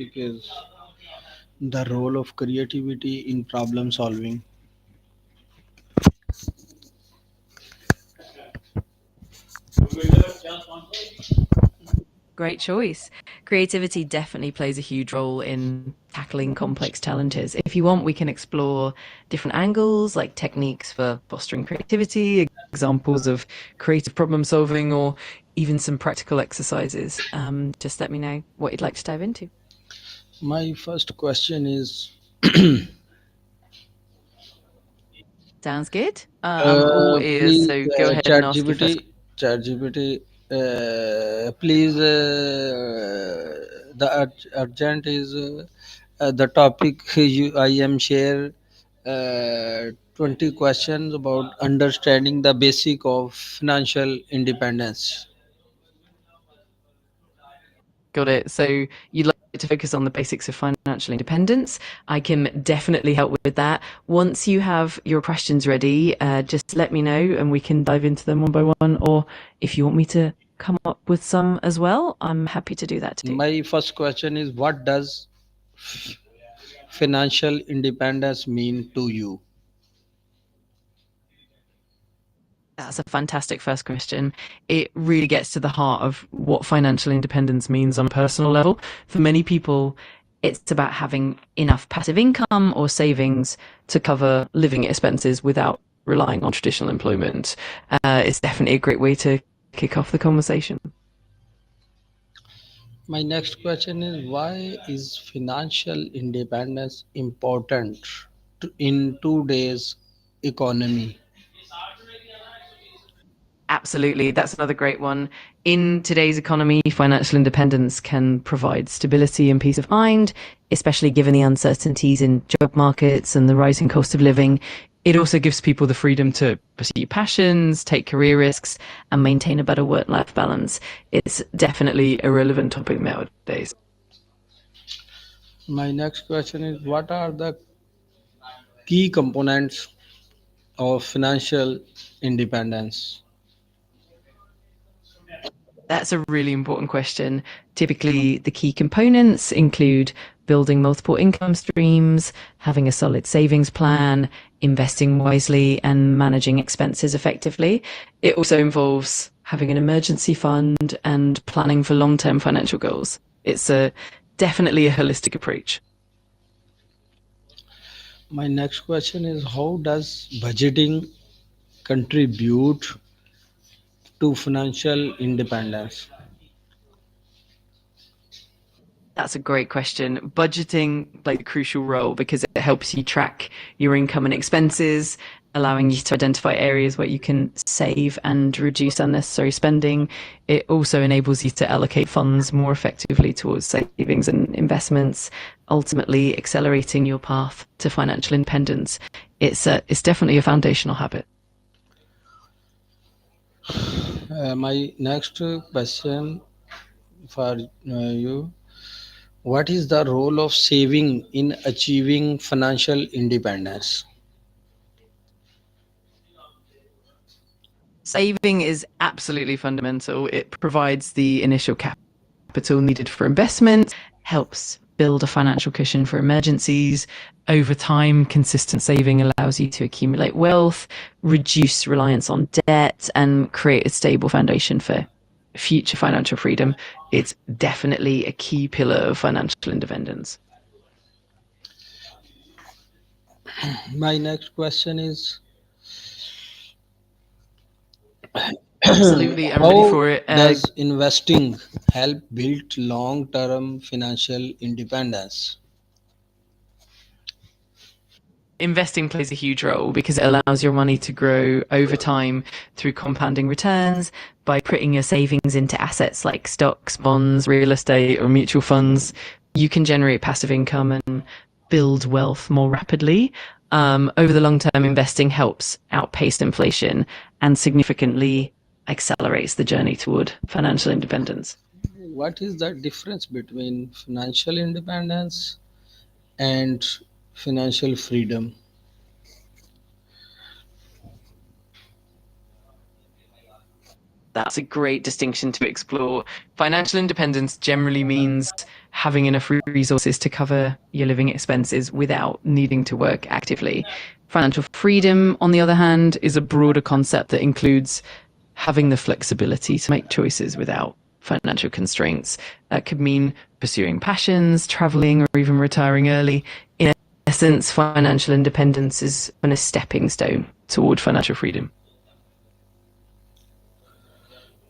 topic is the role of creativity in problem solving. Great choice. Creativity definitely plays a huge role in tackling complex challenges. If you want, we can explore different angles, like techniques for fostering creativity, examples of creative problem solving, or even some practical exercises. Just let me know what you'd like to dive into. My first question is Sounds good. I'm all ears, please, so go ahead and ask your first. ChatGPT, please, the urgent is the topic I am share 20 questions about understanding the basic of financial independence. Got it. So you'd like to focus on the basics of financial independence. I can definitely help with that. Once you have your questions ready, just let me know and we can dive into them one by one. Or if you want me to come up with some as well, I'm happy to do that too. My first question is, what does financial independence mean to you? That's a fantastic first question. It really gets to the heart of what financial independence means on a personal level. For many people, it's about having enough passive income or savings to cover living expenses without relying on traditional employment. It's definitely a great way to kick off the conversation. My next question is, why is financial independence important in today's economy? Absolutely. That's another great one. In today's economy, financial independence can provide stability and peace of mind, especially given the uncertainties in job markets and the rising cost of living. It also gives people the freedom to pursue passions, take career risks, and maintain a better work life balance. It's definitely a relevant topic nowadays. My next question is, what are the key components of financial independence? That's a really important question. Typically, the key components include building multiple income streams, having a solid savings plan, investing wisely, and managing expenses effectively. It also involves having an emergency fund and planning for long term financial goals. It's definitely a holistic approach. My next question is, how does budgeting contribute to financial independence? That's a great question. Budgeting plays a crucial role because it helps you track your income and expenses, allowing you to identify areas where you can save and reduce unnecessary spending. It also enables you to allocate funds more effectively towards savings and investments, ultimately accelerating your path to financial independence. It's definitely a foundational habit. My next question for you, what is the role of saving in achieving financial independence? Saving is absolutely fundamental. It provides the initial capital needed for investment, helps build a financial cushion for emergencies. Over time, consistent saving allows you to accumulate wealth, reduce reliance on debt, and create a stable foundation for future financial freedom. It's definitely a key pillar of financial independence. My next question is, Absolutely, I'm ready how for it. does investing help build long term financial independence? Investing plays a huge role because it allows your money to grow over time through compounding returns by putting your savings into assets like stocks, bonds, real estate, or mutual funds. You can generate passive income and build wealth more rapidly. Over the long term, investing helps outpace inflation and significantly accelerates the journey toward financial independence. What is the difference between financial independence and financial freedom? That's a great distinction to explore. Financial independence generally means having enough resources to cover your living expenses without needing to work actively. Financial freedom, on the other hand, is a broader concept that includes having the flexibility to make choices without financial constraints. That could mean pursuing passions, traveling, or even retiring early. In essence, financial independence is a stepping stone toward financial freedom.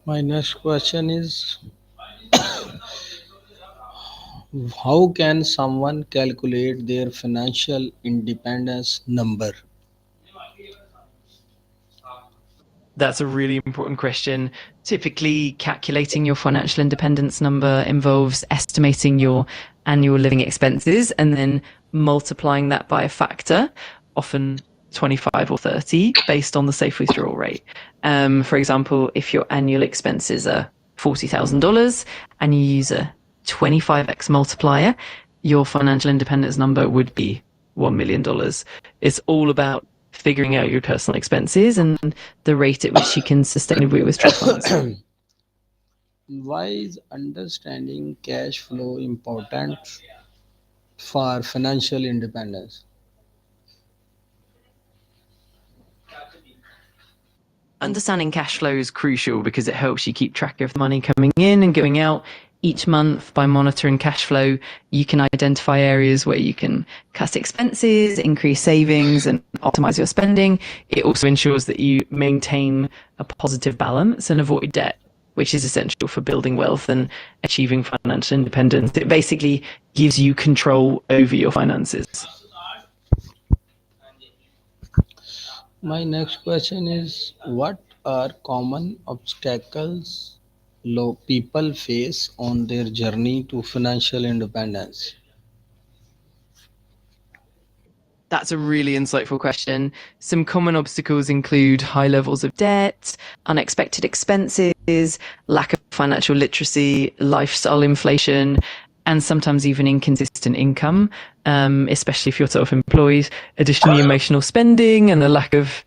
My next question is, how can someone calculate their financial independence number? That's a really important question. Typically, calculating your financial independence number involves estimating your annual living expenses and then multiplying that by a factor, often 25 or 30, based on the safe withdrawal rate. For example, if your annual expenses are $40,000 and you use a 25x multiplier, your financial independence number would be $1 million. It's all about figuring out your personal expenses and the rate at which you can sustainably withdraw funds. Why is understanding cash flow important for financial independence? Understanding cash flow is crucial because it helps you keep track of the money coming in and going out each month. By monitoring cash flow, you can identify areas where you can cut expenses, increase savings, and optimize your spending. It also ensures that you maintain a positive balance and avoid debt, which is essential for building wealth and achieving financial independence. It basically gives you control over your finances. My next question is, what are common obstacles low people face on their journey to financial independence? That's a really insightful question. Some common obstacles include high levels of debt, unexpected expenses, lack of financial literacy, lifestyle inflation, and sometimes even inconsistent income, especially if you're self employed. Additionally, emotional spending and the lack of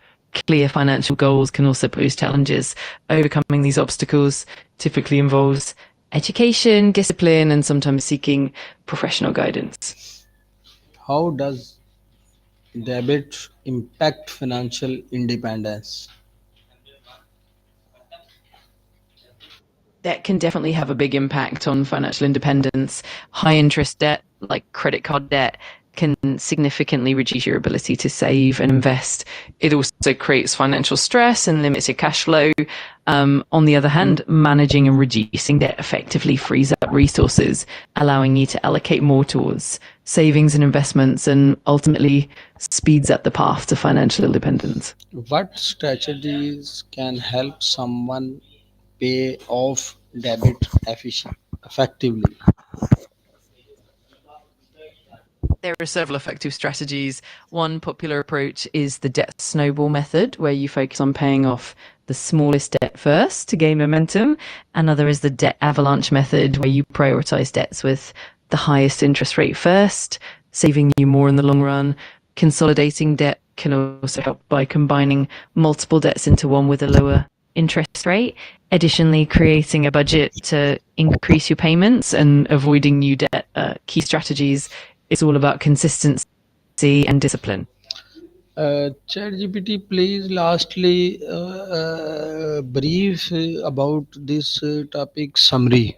clear financial goals can also pose challenges. Overcoming these obstacles typically involves education, discipline, and sometimes seeking professional guidance. How does debit impact financial independence? That can definitely have a big impact on financial independence. High interest debt, like credit card debt, can significantly reduce your ability to save and invest. It also creates financial stress and limits your cash flow. On the other hand, managing and reducing debt effectively frees up resources, allowing you to allocate more towards savings and investments, and ultimately speeds up the path to financial independence. What strategies can help someone pay off debit effectively? There are several effective strategies. One popular approach is the debt snowball method, where you focus on paying off the smallest debt first to gain momentum. Another is the debt avalanche method, where you prioritize debts with the highest interest rate first, saving you more in the long run. Consolidating debt can also help by combining multiple debts into one with a lower interest rate. Additionally, creating a budget to increase your payments and avoiding new debt. Key strategies is all about consistency and discipline. ChatGPT, please lastly brief about this topic summary.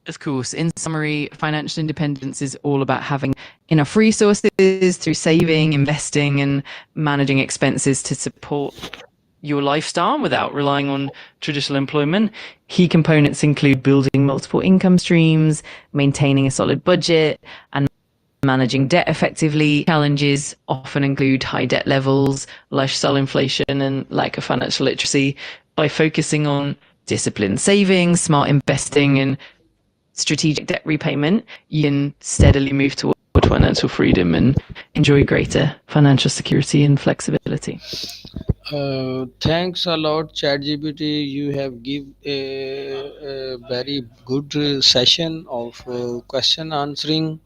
Of course, in summary, financial independence is all about having enough resources through saving, investing, and managing expenses to support your lifestyle without relying on traditional employment. Key components include building multiple income streams, maintaining a solid budget, and managing debt effectively. Challenges often include high debt levels, lifestyle inflation, and lack of financial literacy. By focusing on disciplined saving, smart investing, and strategic debt repayment, you can steadily move toward financial freedom and enjoy greater financial security and flexibility. Thanks a lot, ChatGPT. You have give a very good session of question answering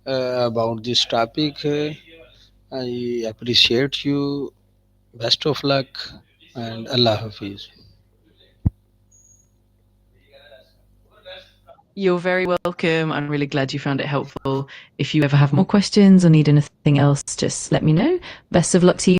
about this topic. I appreciate you. Best of luck and Allah Hafiz. You're very welcome. I'm really glad you found it helpful. If you ever have more questions or need anything else, just let me know. Best of luck to you